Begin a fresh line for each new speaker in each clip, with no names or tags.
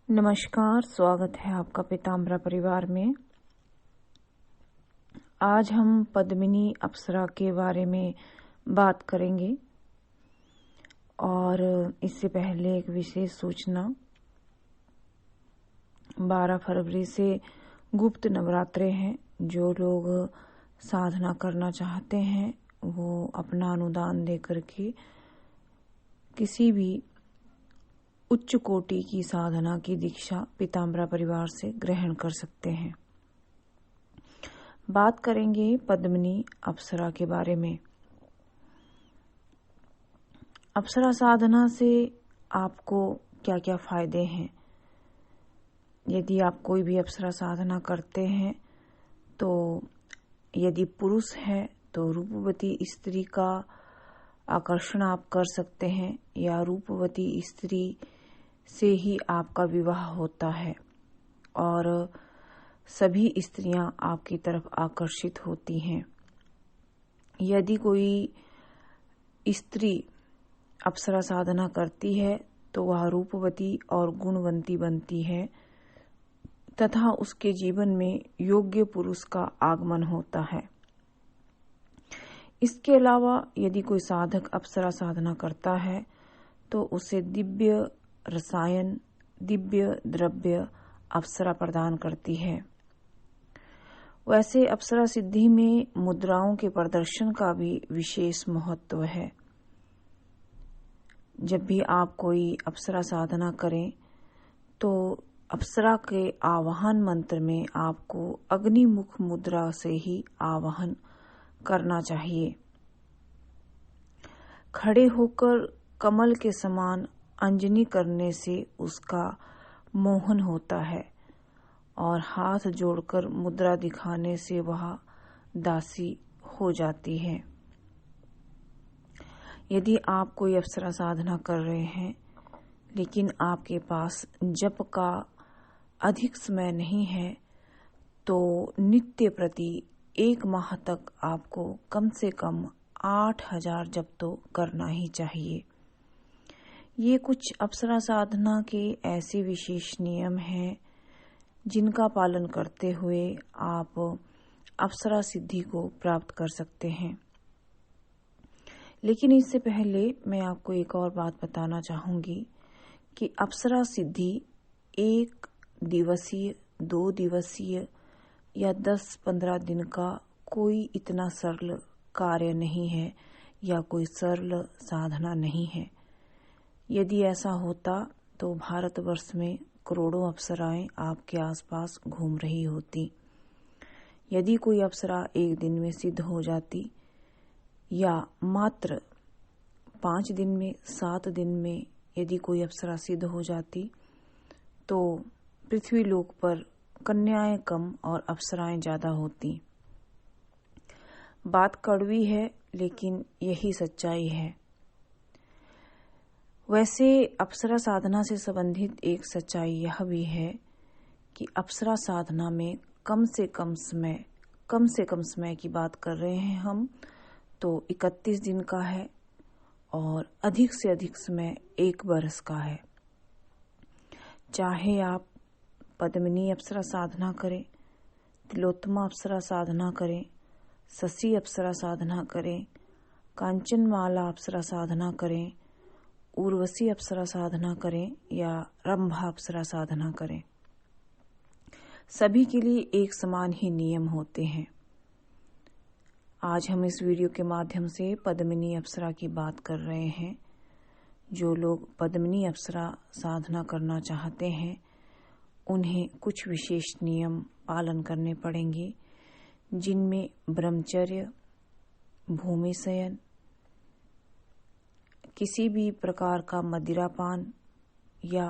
नमस्कार, स्वागत है आपका पीताम्बरा परिवार में। आज हम पद्मिनी अप्सरा के बारे में बात करेंगे और इससे पहले एक विशेष सूचना। 12 फरवरी से गुप्त नवरात्रे हैं। जो लोग साधना करना चाहते हैं वो अपना अनुदान दे करके किसी भी उच्च कोटि की साधना की दीक्षा पीताम्बरा परिवार से ग्रहण कर सकते हैं। बात करेंगे पद्मिनी अप्सरा के बारे में। अप्सरा साधना से आपको क्या क्या फायदे हैं। यदि आप कोई भी अप्सरा साधना करते हैं तो यदि पुरुष है तो रूपवती स्त्री का आकर्षण आप कर सकते हैं या रूपवती स्त्री से ही आपका विवाह होता है और सभी स्त्रियां आपकी तरफ आकर्षित होती हैं। यदि कोई स्त्री अप्सरा साधना करती है तो वह रूपवती और गुणवंती बनती है तथा उसके जीवन में योग्य पुरुष का आगमन होता है। इसके अलावा यदि कोई साधक अप्सरा साधना करता है तो उसे दिव्य रसायन, दिव्य द्रव्य अप्सरा प्रदान करती है। वैसे अप्सरा सिद्धि में मुद्राओं के प्रदर्शन का भी विशेष महत्व है। जब भी आप कोई अप्सरा साधना करें तो अप्सरा के आवाहन मंत्र में आपको अग्निमुख मुद्रा से ही आवाहन करना चाहिए। खड़े होकर कमल के समान अंजनी करने से उसका मोहन होता है और हाथ जोड़कर मुद्रा दिखाने से वह दासी हो जाती है। यदि आप कोई अप्सरा साधना कर रहे हैं लेकिन आपके पास जप का अधिक समय नहीं है तो नित्य प्रति 1 माह तक आपको कम से कम 8000 जप तो करना ही चाहिए। ये कुछ अप्सरा साधना के ऐसे विशेष नियम हैं जिनका पालन करते हुए आप अप्सरा सिद्धि को प्राप्त कर सकते हैं। लेकिन इससे पहले मैं आपको एक और बात बताना चाहूंगी कि अप्सरा सिद्धि 1 दिवसीय, 2 दिवसीय या 10-15 दिन का कोई इतना सरल कार्य नहीं है या कोई सरल साधना नहीं है। यदि ऐसा होता तो भारतवर्ष में करोड़ों अप्सराएं आपके आसपास घूम रही होती। यदि कोई अप्सरा 1 दिन में सिद्ध हो जाती या मात्र 5 दिन में, 7 दिन में यदि कोई अप्सरा सिद्ध हो जाती तो पृथ्वी लोक पर कन्याएं कम और अप्सराएं ज्यादा होती। बात कड़वी है लेकिन यही सच्चाई है। वैसे अप्सरा साधना से संबंधित एक सच्चाई यह भी है कि अप्सरा साधना में कम से कम समय की बात कर रहे हैं हम तो 31 दिन का है और अधिक से अधिक समय 1 वर्ष का है। चाहे आप पद्मिनी अप्सरा साधना करें, तिलोत्तमा अप्सरा साधना करें, शशि अप्सरा साधना करें, कांचनमाला अप्सरा साधना करें, उर्वशी अप्सरा साधना करें या रंभा अप्सरा साधना करें, सभी के लिए एक समान ही नियम होते हैं। आज हम इस वीडियो के माध्यम से पद्मिनी अप्सरा की बात कर रहे हैं। जो लोग पद्मिनी अप्सरा साधना करना चाहते हैं उन्हें कुछ विशेष नियम पालन करने पड़ेंगे जिनमें ब्रह्मचर्य, भूमि शयन, किसी भी प्रकार का मदिरापान या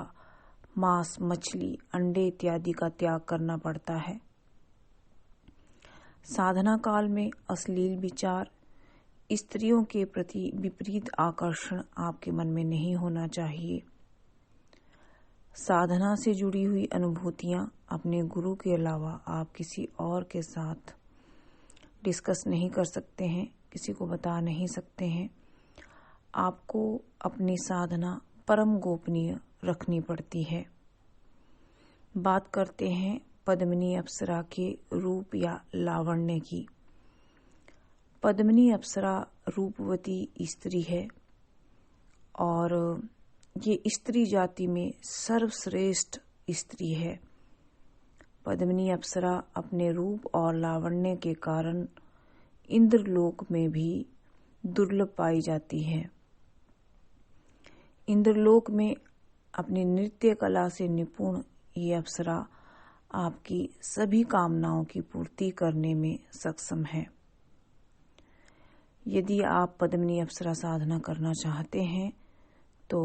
मांस, मछली, अंडे इत्यादि का त्याग करना पड़ता है। साधना काल में अश्लील विचार, स्त्रियों के प्रति विपरीत आकर्षण आपके मन में नहीं होना चाहिए। साधना से जुड़ी हुई अनुभूतियां अपने गुरु के अलावा आप किसी और के साथ डिस्कस नहीं कर सकते हैं, किसी को बता नहीं सकते हैं। आपको अपनी साधना परम गोपनीय रखनी पड़ती है। बात करते हैं पद्मिनी अप्सरा के रूप या लावण्य की। पद्मिनी अप्सरा रूपवती स्त्री है और ये स्त्री जाति में सर्वश्रेष्ठ स्त्री है। पद्मिनी अप्सरा अपने रूप और लावण्य के कारण इंद्रलोक में भी दुर्लभ पाई जाती है। इंद्रलोक में अपनी नृत्य कला से निपुण ये अप्सरा आपकी सभी कामनाओं की पूर्ति करने में सक्षम है। यदि आप पद्मिनी अप्सरा साधना करना चाहते हैं तो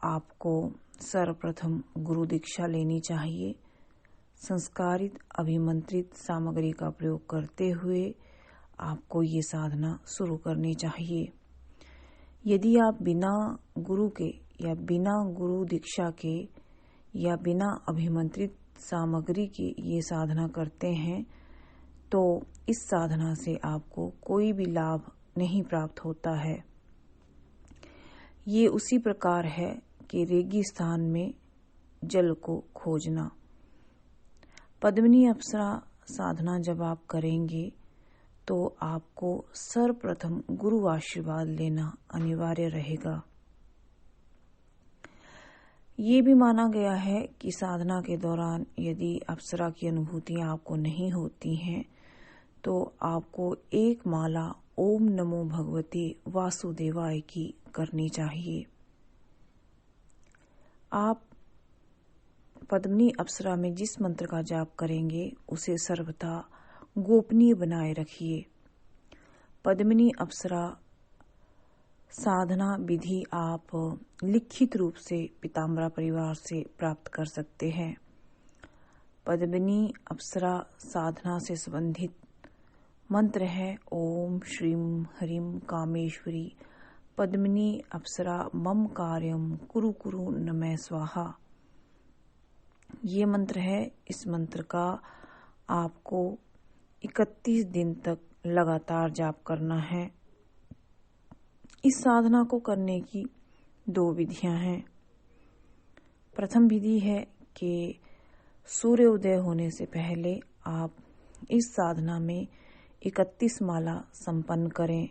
आपको सर्वप्रथम गुरु दीक्षा लेनी चाहिए। संस्कारित अभिमंत्रित सामग्री का प्रयोग करते हुए आपको ये साधना शुरू करनी चाहिए। यदि आप बिना गुरु के या बिना गुरु दीक्षा के या बिना अभिमंत्रित सामग्री के ये साधना करते हैं तो इस साधना से आपको कोई भी लाभ नहीं प्राप्त होता है। ये उसी प्रकार है कि रेगिस्तान में जल को खोजना। पद्मिनी अप्सरा साधना जब आप करेंगे तो आपको सर्वप्रथम गुरु आशीर्वाद लेना अनिवार्य रहेगा। ये भी माना गया है कि साधना के दौरान यदि अप्सरा की अनुभूतियां आपको नहीं होती हैं तो आपको एक माला ओम नमो भगवते वासुदेवाय की करनी चाहिए। आप पद्मिनी अप्सरा में जिस मंत्र का जाप करेंगे उसे सर्वथा गोपनीय बनाए रखिए। पद्मिनी अप्सरा साधना विधि आप लिखित रूप से पीताम्बरा परिवार से प्राप्त कर सकते हैं। पद्मिनी अप्सरा साधना से संबंधित मंत्र है ओम श्रीम ह्रीं कामेश्वरी पद्मिनी अप्सरा मम कार्यम कुरु कुरु नमः स्वाहा। ये मंत्र है। इस मंत्र का आपको 31 दिन तक लगातार जाप करना है। इस साधना को करने की 2 विधियां हैं। प्रथम विधि है कि सूर्योदय होने से पहले आप इस साधना में 31 माला संपन्न करें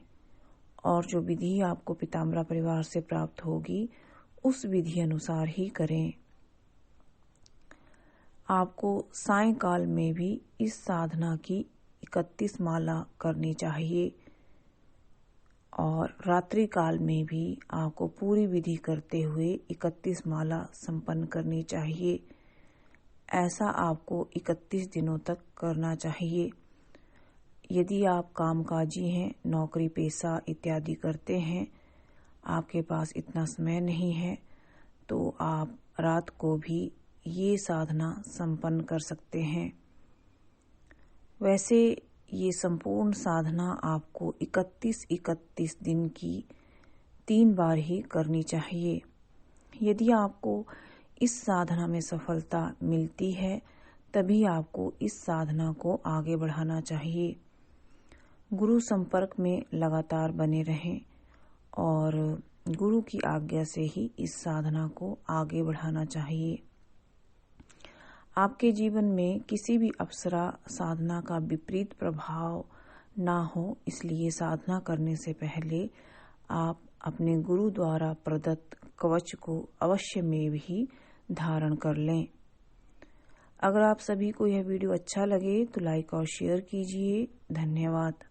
और जो विधि आपको पीताम्बरा परिवार से प्राप्त होगी उस विधि अनुसार ही करें। आपको सायंकाल में भी इस साधना की 31 माला करनी चाहिए और रात्रि काल में भी आपको पूरी विधि करते हुए 31 माला संपन्न करनी चाहिए। ऐसा आपको 31 दिनों तक करना चाहिए। यदि आप कामकाजी हैं, नौकरी पेशा इत्यादि करते हैं, आपके पास इतना समय नहीं है तो आप रात को भी ये साधना संपन्न कर सकते हैं। वैसे ये संपूर्ण साधना आपको 31 दिन की 3 बार ही करनी चाहिए। यदि आपको इस साधना में सफलता मिलती है तभी आपको इस साधना को आगे बढ़ाना चाहिए। गुरु संपर्क में लगातार बने रहें और गुरु की आज्ञा से ही इस साधना को आगे बढ़ाना चाहिए। आपके जीवन में किसी भी अप्सरा साधना का विपरीत प्रभाव ना हो, इसलिए साधना करने से पहले आप अपने गुरु द्वारा प्रदत्त कवच को अवश्य में भी धारण कर लें। अगर आप सभी को यह वीडियो अच्छा लगे तो लाइक और शेयर कीजिए। धन्यवाद।